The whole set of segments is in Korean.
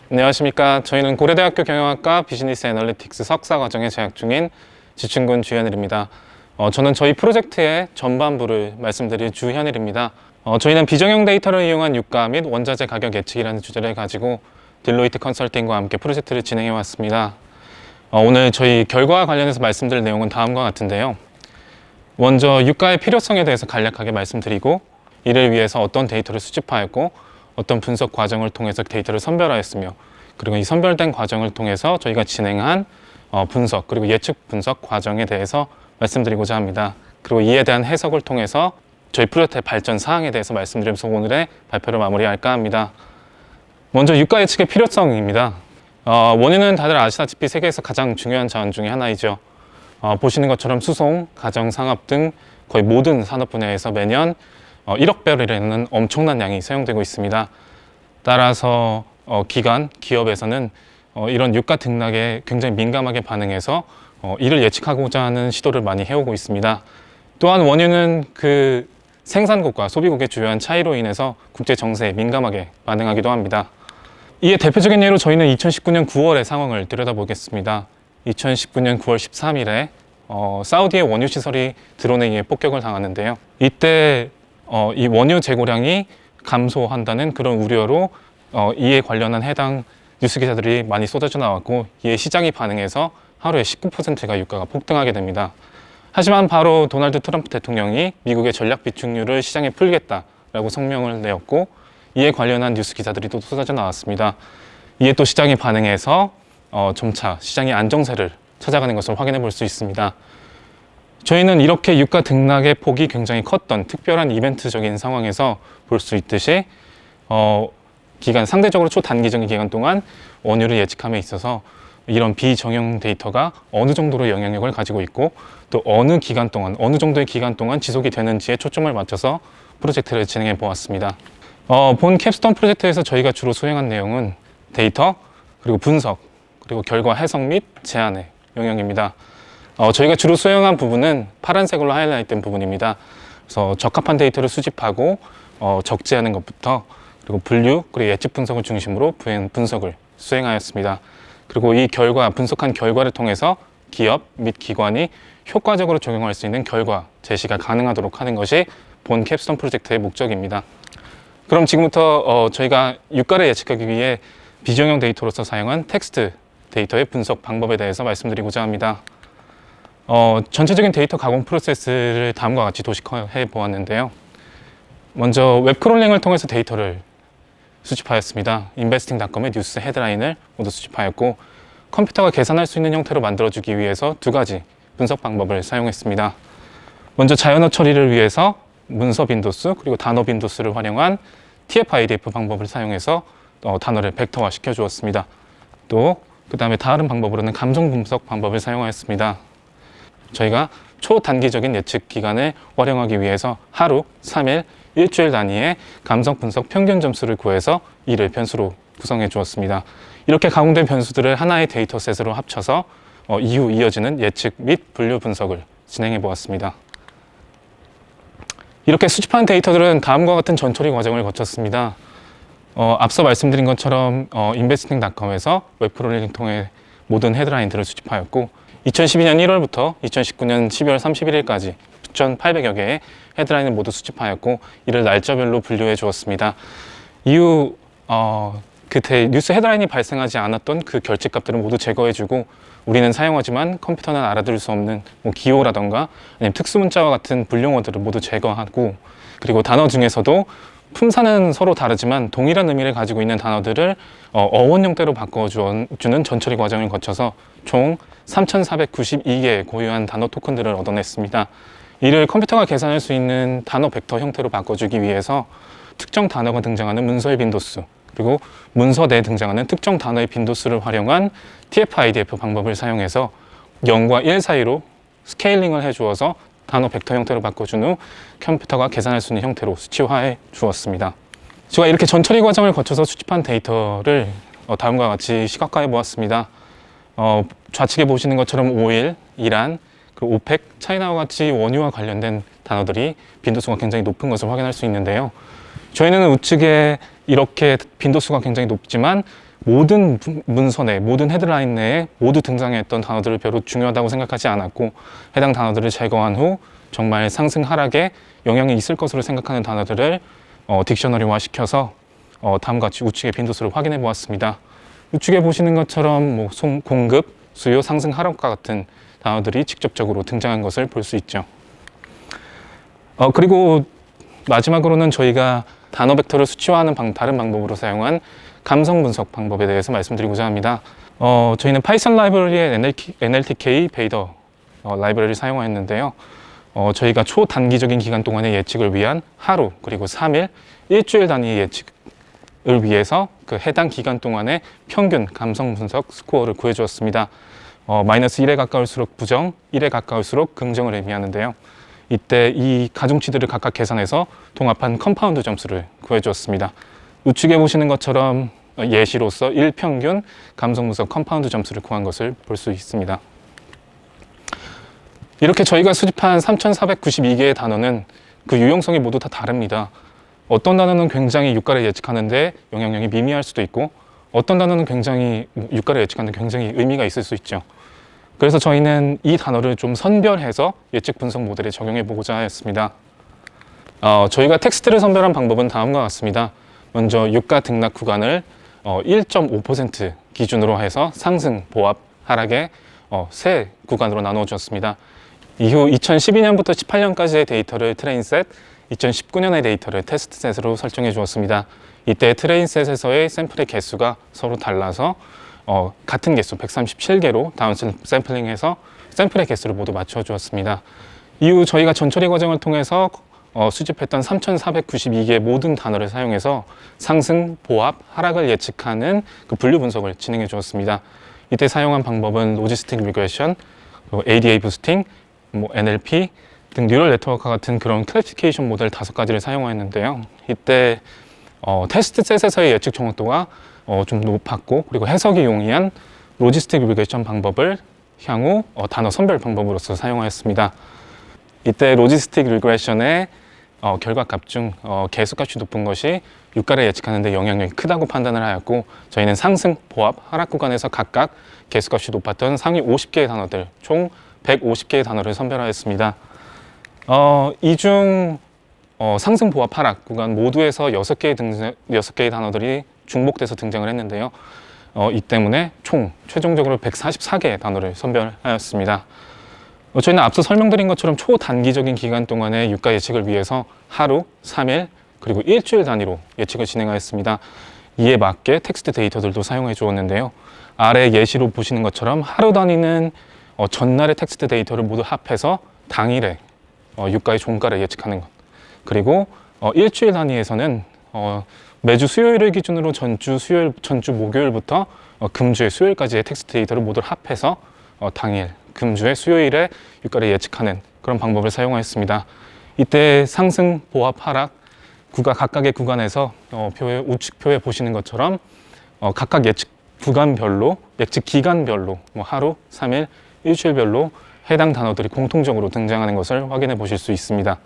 안녕하십니까. 저희는 고려대학교 경영학과 비즈니스 애널리틱스 석사 과정에 재학 중인 지춘군 주현일입니다. 저는 저희 프로젝트의 전반부를 말씀드릴 주현일입니다. 저희는 비정형 데이터를 이용한 유가 및 원자재 가격 예측이라는 주제를 가지고 딜로이트 컨설팅과 함께 프로젝트를 진행해 왔습니다. 오늘 저희 결과와 관련해서 말씀드릴 내용은 다음과 같은데요. 먼저 유가의 필요성에 대해서 간략하게 말씀드리고, 이를 위해서 어떤 데이터를 수집하였고 어떤 분석 과정을 통해서 데이터를 선별하였으며, 그리고 이 선별된 과정을 통해서 저희가 진행한 분석 그리고 예측 분석 과정에 대해서 말씀드리고자 합니다. 그리고 이에 대한 해석을 통해서 저희 프로젝트의 발전 사항에 대해서 말씀드리면서 오늘의 발표를 마무리할까 합니다. 먼저 유가 예측의 필요성입니다. 원유는 다들 아시다시피 세계에서 가장 중요한 자원 중에 하나이죠. 보시는 것처럼 수송, 가정, 상업 등 거의 모든 산업 분야에서 매년 1억 배럴이라는 엄청난 양이 사용되고 있습니다. 따라서 기관, 기업에서는 이런 유가 등락에 굉장히 민감하게 반응해서 이를 예측하고자 하는 시도를 많이 해오고 있습니다. 또한 원유는 그 생산국과 소비국의 주요한 차이로 인해서 국제 정세에 민감하게 반응하기도 합니다. 이에 대표적인 예로 저희는 2019년 9월의 상황을 들여다보겠습니다. 2019년 9월 13일에 사우디의 원유 시설이 드론에 의해 폭격을 당하는데요. 이때 이 원유 재고량이 감소한다는 그런 우려로 이에 관련한 해당 뉴스 기사들이 많이 쏟아져 나왔고, 이에 시장이 반응해서 하루에 19%가 유가가 폭등하게 됩니다. 하지만 바로 도널드 트럼프 대통령이 미국의 전략 비축유를 시장에 풀겠다라고 성명을 내었고, 이에 관련한 뉴스 기사들이 또 쏟아져 나왔습니다. 이에 또 시장이 반응해서 점차 시장의 안정세를 찾아가는 것을 확인해 볼 수 있습니다. 저희는 이렇게 유가 등락의 폭이 굉장히 컸던 특별한 이벤트적인 상황에서 볼 수 있듯이 상대적으로 초단기적인 기간 동안 원유를 예측함에 있어서 이런 비정형 데이터가 어느 정도로 영향력을 가지고 있고, 또 어느 기간 동안, 어느 정도의 기간 동안 지속이 되는지에 초점을 맞춰서 프로젝트를 진행해 보았습니다. 본 캡스톤 프로젝트에서 저희가 주로 수행한 내용은 데이터, 그리고 분석, 그리고 결과 해석 및 제안의 영역입니다. 저희가 주로 수행한 부분은 파란색으로 하이라이트된 부분입니다. 그래서 적합한 데이터를 수집하고 적재하는 것부터, 그리고 분류, 그리고 예측 분석을 중심으로 분석을 수행하였습니다. 그리고 이 분석한 결과를 통해서 기업 및 기관이 효과적으로 적용할 수 있는 결과 제시가 가능하도록 하는 것이 본 캡스톤 프로젝트의 목적입니다. 그럼 지금부터 저희가 유가를 예측하기 위해 비정형 데이터로서 사용한 텍스트 데이터의 분석 방법에 대해서 말씀드리고자 합니다. 전체적인 데이터 가공 프로세스를 다음과 같이 도식해 보았는데요. 먼저 웹크롤링을 통해서 데이터를 수집하였습니다. investing.com의 뉴스 헤드라인을 모두 수집하였고, 컴퓨터가 계산할 수 있는 형태로 만들어주기 위해서 두 가지 분석 방법을 사용했습니다. 먼저 자연어 처리를 위해서 문서 빈도수 그리고 단어 빈도수를 활용한 TF-IDF 방법을 사용해서 단어를 벡터화 시켜 주었습니다. 또 그 다음에 다른 방법으로는 감정 분석 방법을 사용하였습니다. 저희가 초단기적인 예측 기간을 활용하기 위해서 하루, 3일, 일주일 단위의 감성 분석 평균 점수를 구해서 이를 변수로 구성해 주었습니다. 이렇게 가공된 변수들을 하나의 데이터셋으로 합쳐서 이후 이어지는 예측 및 분류 분석을 진행해 보았습니다. 이렇게 수집한 데이터들은 다음과 같은 전처리 과정을 거쳤습니다. 앞서 말씀드린 것처럼 investing.com에서 웹크롤링을 통해 모든 헤드라인들을 수집하였고, 2012년 1월부터 2019년 12월 31일까지 9,800여 개의 헤드라인을 모두 수집하였고, 이를 날짜별로 분류해 주었습니다. 이후 그때 뉴스 헤드라인이 발생하지 않았던 그 결집값들을 모두 제거해주고, 우리는 사용하지만 컴퓨터는 알아들을 수 없는 기호라던가 아니면 특수문자와 같은 불용어들을 모두 제거하고, 그리고 단어 중에서도 품사는 서로 다르지만 동일한 의미를 가지고 있는 단어들을 어원 형태로 바꿔주는 전처리 과정을 거쳐서 총 3,492개의 고유한 단어 토큰들을 얻어냈습니다. 이를 컴퓨터가 계산할 수 있는 단어 벡터 형태로 바꿔주기 위해서 특정 단어가 등장하는 문서의 빈도수, 그리고 문서 내에 등장하는 특정 단어의 빈도수를 활용한 TF-IDF 방법을 사용해서 0과 1 사이로 스케일링을 해주어서 단어 벡터 형태로 바꿔준 후 컴퓨터가 계산할 수 있는 형태로 수치화해 주었습니다. 제가 이렇게 전처리 과정을 거쳐서 수집한 데이터를 다음과 같이 시각화해 보았습니다. 좌측에 보시는 것처럼 오일, 이란, 그리고 오펙, 차이나와 같이 원유와 관련된 단어들이 빈도수가 굉장히 높은 것을 확인할 수 있는데요. 저희는 우측에 이렇게 빈도수가 굉장히 높지만 모든 문서내, 모든 헤드라인 내에 모두 등장했던 단어들을 별로 중요하다고 생각하지 않았고, 해당 단어들을 제거한 후 정말 상승 하락에 영향이 있을 것으로 생각하는 단어들을 딕셔너리화 시켜서 다음과 같이 우측의 빈도수를 확인해 보았습니다. 우측에 보시는 것처럼 공급, 수요, 상승, 하락과 같은 단어들이 직접적으로 등장한 것을 볼 수 있죠. 그리고 마지막으로는 저희가 단어 벡터를 수치화하는 다른 방법으로 사용한 감성 분석 방법에 대해서 말씀드리고자 합니다. 저희는 파이썬 라이브러리의 NLTK 베이더 라이브러리를 사용하였는데요. 저희가 초단기적인 기간 동안의 예측을 위한 하루, 그리고 3일, 일주일 단위의 예측을 위해서 그 해당 기간 동안의 평균 감성 분석 스코어를 구해주었습니다. 마이너스 1에 가까울수록 부정, 1에 가까울수록 긍정을 의미하는데요. 이때 이 가중치들을 각각 계산해서 동합한 컴파운드 점수를 구해주었습니다. 우측에 보시는 것처럼 예시로서 1평균 감성 분석 컴파운드 점수를 구한 것을 볼 수 있습니다. 이렇게 저희가 수집한 3,492개의 단어는 그 유용성이 모두 다 다릅니다. 어떤 단어는 굉장히 유가를 예측하는데 영향력이 미미할 수도 있고, 어떤 단어는 굉장히 유가를 예측하는데 굉장히 의미가 있을 수 있죠. 그래서 저희는 이 단어를 좀 선별해서 예측 분석 모델에 적용해 보고자 하였습니다. 저희가 텍스트를 선별한 방법은 다음과 같습니다. 먼저 유가 등락 구간을 1.5% 기준으로 해서 상승, 보합, 하락의 세 구간으로 나누어 주었습니다. 이후 2012년부터 18년까지의 데이터를 트레인셋, 2019년의 데이터를 테스트셋으로 설정해 주었습니다. 이때 트레인셋에서의 샘플의 개수가 서로 달라서 같은 개수 137개로 다운 샘플링해서 샘플의 개수를 모두 맞춰 주었습니다. 이후 저희가 전처리 과정을 통해서 수집했던 3,492개의 모든 단어를 사용해서 상승, 보합, 하락을 예측하는 그 분류 분석을 진행해 주었습니다. 이때 사용한 방법은 로지스틱 리그레션, ADA 부스팅, NLP 등 뉴럴 네트워크와 같은 그런 클래시피케이션 모델 5가지를 사용하였는데요. 이때 테스트셋에서의 예측 정확도가 좀 높았고, 그리고 해석이 용이한 로지스틱 리그레션 방법을 향후 단어 선별 방법으로서 사용하였습니다. 이때 로지스틱 리그레션의 결과값 중 개수값이 높은 것이 유가를 예측하는 데 영향력이 크다고 판단을 하였고, 저희는 상승, 보합, 하락 구간에서 각각 개수값이 높았던 상위 50개의 단어들, 총 150개의 단어를 선별하였습니다. 이 중 상승, 보합, 하락 구간 모두에서 6개의 단어들이 중복돼서 등장을 했는데요. 이 때문에 총 최종적으로 144개의 단어를 선별하였습니다. 저희는 앞서 설명드린 것처럼 초단기적인 기간 동안의 유가 예측을 위해서 하루, 3일, 그리고 일주일 단위로 예측을 진행하였습니다. 이에 맞게 텍스트 데이터들도 사용해 주었는데요. 아래 예시로 보시는 것처럼 하루 단위는 전날의 텍스트 데이터를 모두 합해서 당일에 유가의 종가를 예측하는 것, 그리고 일주일 단위에서는 매주 수요일을 기준으로 전주 목요일부터 금주의 수요일까지의 텍스트 데이터를 모두 합해서 당일, 금주의 수요일에 유가를 예측하는 그런 방법을 사용하였습니다. 이때 상승, 보합, 하락 각각의 구간에서 우측표에 보시는 것처럼 각각 예측 구간별로, 예측 기간별로 하루, 3일, 일주일별로 해당 단어들이 공통적으로 등장하는 것을 확인해 보실 수 있습니다.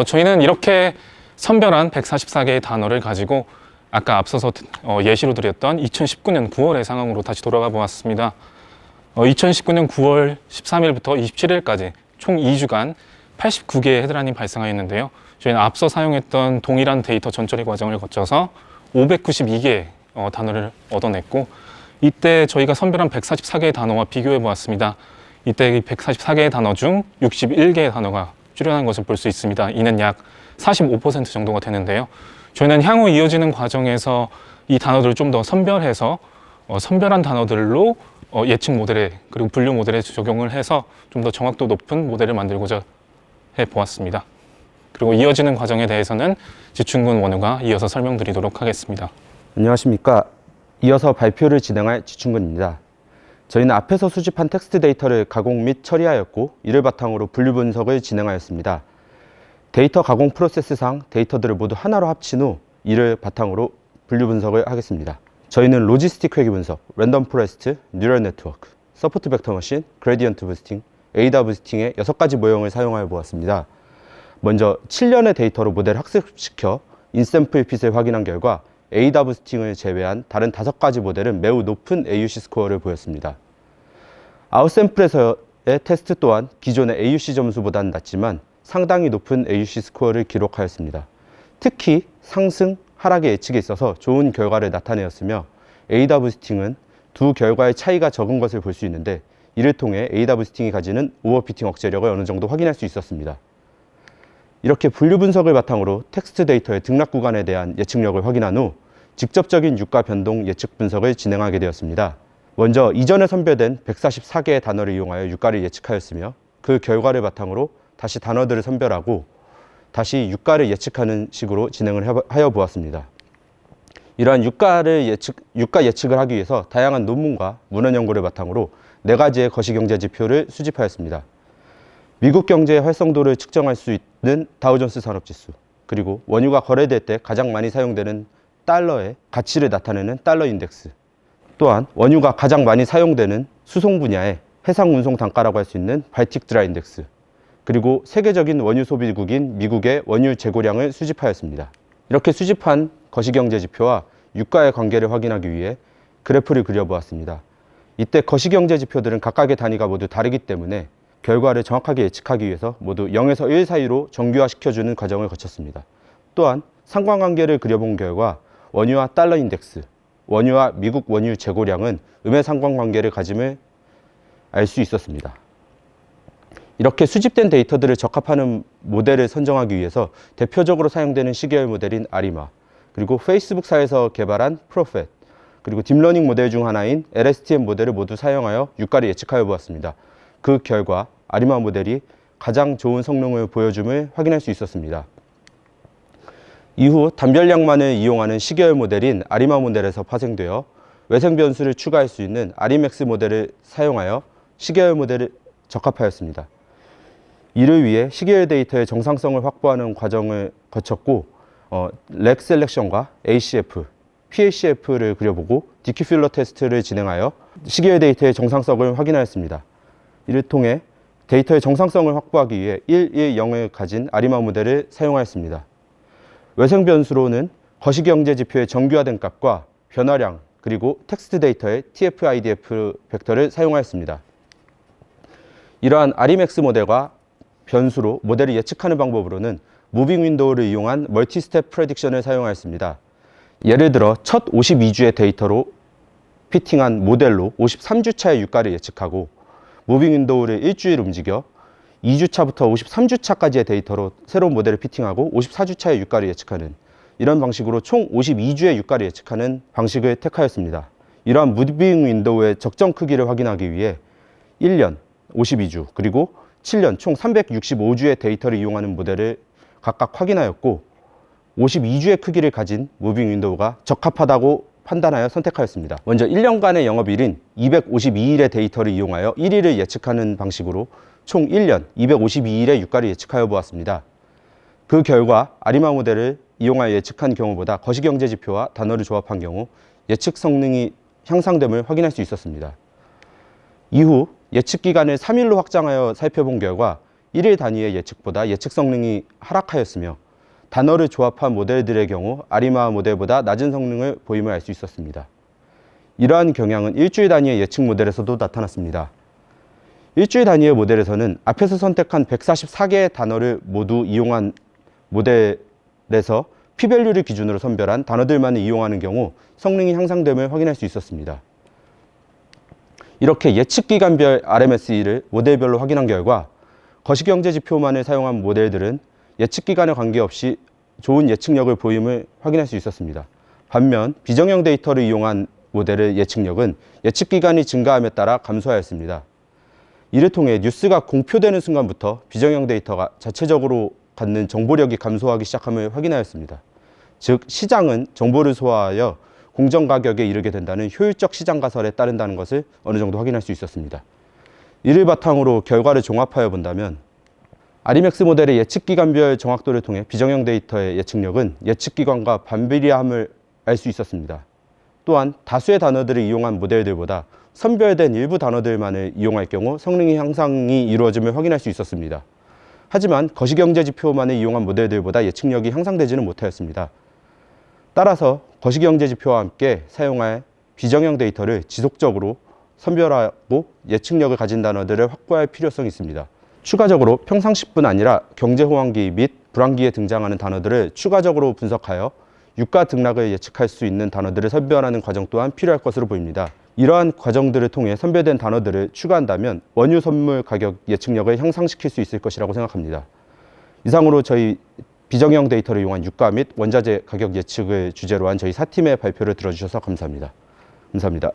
저희는 이렇게 선별한 144개의 단어를 가지고 아까 앞서서 예시로 드렸던 2019년 9월의 상황으로 다시 돌아가 보았습니다. 2019년 9월 13일부터 27일까지 총 2주간 89개의 헤드라인이 발생하였는데요. 저희는 앞서 사용했던 동일한 데이터 전처리 과정을 거쳐서 592개의 단어를 얻어냈고, 이때 저희가 선별한 144개의 단어와 비교해 보았습니다. 이때 144개의 단어 중 61개의 단어가 출현한 것을 볼 수 있습니다. 이는 약 45% 정도가 되는데요. 저희는 향후 이어지는 과정에서 이 단어들을 좀 더 선별해서 선별한 단어들로 예측 모델에, 그리고 분류 모델에 적용을 해서 좀 더 정확도 높은 모델을 만들고자 해 보았습니다. 그리고 이어지는 과정에 대해서는 지춘근 원우가 이어서 설명드리도록 하겠습니다. 안녕하십니까. 이어서 발표를 진행할 지춘근입니다. 저희는 앞에서 수집한 텍스트 데이터를 가공 및 처리하였고, 이를 바탕으로 분류 분석을 진행하였습니다. 데이터 가공 프로세스상 데이터들을 모두 하나로 합친 후 이를 바탕으로 분류 분석을 하겠습니다. 저희는 로지스틱 회귀 분석, 랜덤 포레스트, 뉴럴 네트워크, 서포트 벡터 머신, 그레디언트 부스팅, 에이다 부스팅의 6가지 모형을 사용하여 보았습니다. 먼저 7년의 데이터로 모델을 학습시켜 인샘플 핏을 확인한 결과 에이다 부스팅을 제외한 다른 5가지 모델은 매우 높은 AUC 스코어를 보였습니다. 아웃샘플에서의 테스트 또한 기존의 AUC 점수보다는 낮지만 상당히 높은 AUC 스코어를 기록하였습니다. 특히 상승, 하락의 예측에 있어서 좋은 결과를 나타내었으며 에이다 부스팅은 두 결과의 차이가 적은 것을 볼 수 있는데 이를 통해 에이다 부스팅이 가지는 오버피팅 억제력을 어느 정도 확인할 수 있었습니다. 이렇게 분류 분석을 바탕으로 텍스트 데이터의 등락 구간에 대한 예측력을 확인한 후 직접적인 유가 변동 예측 분석을 진행하게 되었습니다. 먼저 이전에 선별된 144개의 단어를 이용하여 유가를 예측하였으며 그 결과를 바탕으로 다시 단어들을 선별하고 다시 유가를 예측하는 식으로 진행을 하여 보았습니다. 이러한 유가 예측을 하기 위해서 다양한 논문과 문헌 연구를 바탕으로 4가지의 거시경제 지표를 수집하였습니다. 미국 경제의 활성도를 측정할 수 있는 다우존스 산업지수, 그리고 원유가 거래될 때 가장 많이 사용되는 달러의 가치를 나타내는 달러 인덱스, 또한 원유가 가장 많이 사용되는 수송 분야의 해상 운송 단가라고 할 수 있는 발틱 드라 인덱스, 그리고 세계적인 원유 소비국인 미국의 원유 재고량을 수집하였습니다. 이렇게 수집한 거시경제 지표와 유가의 관계를 확인하기 위해 그래프를 그려보았습니다. 이때 거시경제 지표들은 각각의 단위가 모두 다르기 때문에 결과를 정확하게 예측하기 위해서 모두 0에서 1 사이로 정규화시켜주는 과정을 거쳤습니다. 또한 상관관계를 그려본 결과 원유와 달러 인덱스, 원유와 미국 원유 재고량은 음의 상관관계를 가짐을 알 수 있었습니다. 이렇게 수집된 데이터들을 적합하는 모델을 선정하기 위해서 대표적으로 사용되는 시계열 모델인 아리마, 그리고 페이스북사에서 개발한 프로펫, 그리고 딥러닝 모델 중 하나인 LSTM 모델을 모두 사용하여 유가를 예측하여 보았습니다. 그 결과 아리마 모델이 가장 좋은 성능을 보여줌을 확인할 수 있었습니다. 이후 단별량만을 이용하는 시계열 모델인 아리마 모델에서 파생되어 외생 변수를 추가할 수 있는 아리맥스 모델을 사용하여 시계열 모델을 적합하였습니다. 이를 위해 시계열 데이터의 정상성을 확보하는 과정을 거쳤고 렉 셀렉션과 ACF, PACF를 그려보고 디큐필러 테스트를 진행하여 시계열 데이터의 정상성을 확인하였습니다. 이를 통해 데이터의 정상성을 확보하기 위해 1, 1, 0을 가진 아리마 모델을 사용하였습니다. 외생 변수로는 거시경제 지표의 정규화된 값과 변화량, 그리고 텍스트 데이터의 TF-IDF 벡터를 사용하였습니다. 이러한 아리맥스 모델과 변수로 모델을 예측하는 방법으로는 무빙 윈도우를 이용한 멀티 스텝 프레딕션을 사용하였습니다. 예를 들어 첫 52주의 데이터로 피팅한 모델로 53주차의 유가를 예측하고 무빙 윈도우를 일주일 움직여 2주차부터 53주차까지의 데이터로 새로운 모델을 피팅하고 54주차의 유가를 예측하는 이런 방식으로 총 52주의 유가를 예측하는 방식을 택하였습니다. 이러한 무빙 윈도우의 적정 크기를 확인하기 위해 1년, 52주, 그리고 7년 총 365주의 데이터를 이용하는 모델을 각각 확인하였고 52주의 크기를 가진 무빙 윈도우가 적합하다고 판단하여 선택하였습니다. 먼저 1년간의 영업일인 252일의 데이터를 이용하여 1일을 예측하는 방식으로 총 1년 252일의 유가를 예측하여 보았습니다. 그 결과 아리마 모델을 이용하여 예측한 경우보다 거시경제 지표와 단어를 조합한 경우 예측 성능이 향상됨을 확인할 수 있었습니다. 이후 예측 기간을 3일로 확장하여 살펴본 결과 1일 단위의 예측보다 예측 성능이 하락하였으며 단어를 조합한 모델들의 경우 아리마 모델보다 낮은 성능을 보임을 알 수 있었습니다. 이러한 경향은 일주일 단위의 예측 모델에서도 나타났습니다. 일주일 단위의 모델에서는 앞에서 선택한 144개의 단어를 모두 이용한 모델에서 P밸류를 기준으로 선별한 단어들만을 이용하는 경우 성능이 향상됨을 확인할 수 있었습니다. 이렇게 예측 기간별 RMSE를 모델별로 확인한 결과 거시경제 지표만을 사용한 모델들은 예측 기간에 관계없이 좋은 예측력을 보임을 확인할 수 있었습니다. 반면 비정형 데이터를 이용한 모델의 예측력은 예측 기간이 증가함에 따라 감소하였습니다. 이를 통해 뉴스가 공표되는 순간부터 비정형 데이터가 자체적으로 갖는 정보력이 감소하기 시작함을 확인하였습니다. 즉 시장은 정보를 소화하여 공정가격에 이르게 된다는 효율적 시장 가설에 따른다는 것을 어느 정도 확인할 수 있었습니다. 이를 바탕으로 결과를 종합하여 본다면 아리맥스 모델의 예측기간별 정확도를 통해 비정형 데이터의 예측력은 예측기간과 반비례함을 알 수 있었습니다. 또한 다수의 단어들을 이용한 모델들보다 선별된 일부 단어들만을 이용할 경우 성능의 향상이 이루어짐을 확인할 수 있었습니다. 하지만 거시경제 지표만을 이용한 모델들보다 예측력이 향상되지는 못하였습니다. 따라서 거시경제 지표와 함께 사용할 비정형 데이터를 지속적으로 선별하고 예측력을 가진 단어들을 확보할 필요성이 있습니다. 추가적으로 평상시뿐 아니라 경제 호황기 및 불황기에 등장하는 단어들을 추가적으로 분석하여 유가 등락을 예측할 수 있는 단어들을 선별하는 과정 또한 필요할 것으로 보입니다. 이러한 과정들을 통해 선별된 단어들을 추가한다면 원유 선물 가격 예측력을 향상시킬 수 있을 것이라고 생각합니다. 이상으로 저희 비정형 데이터를 이용한 유가 및 원자재 가격 예측을 주제로 한 저희 4팀의 발표를 들어주셔서 감사합니다. 감사합니다.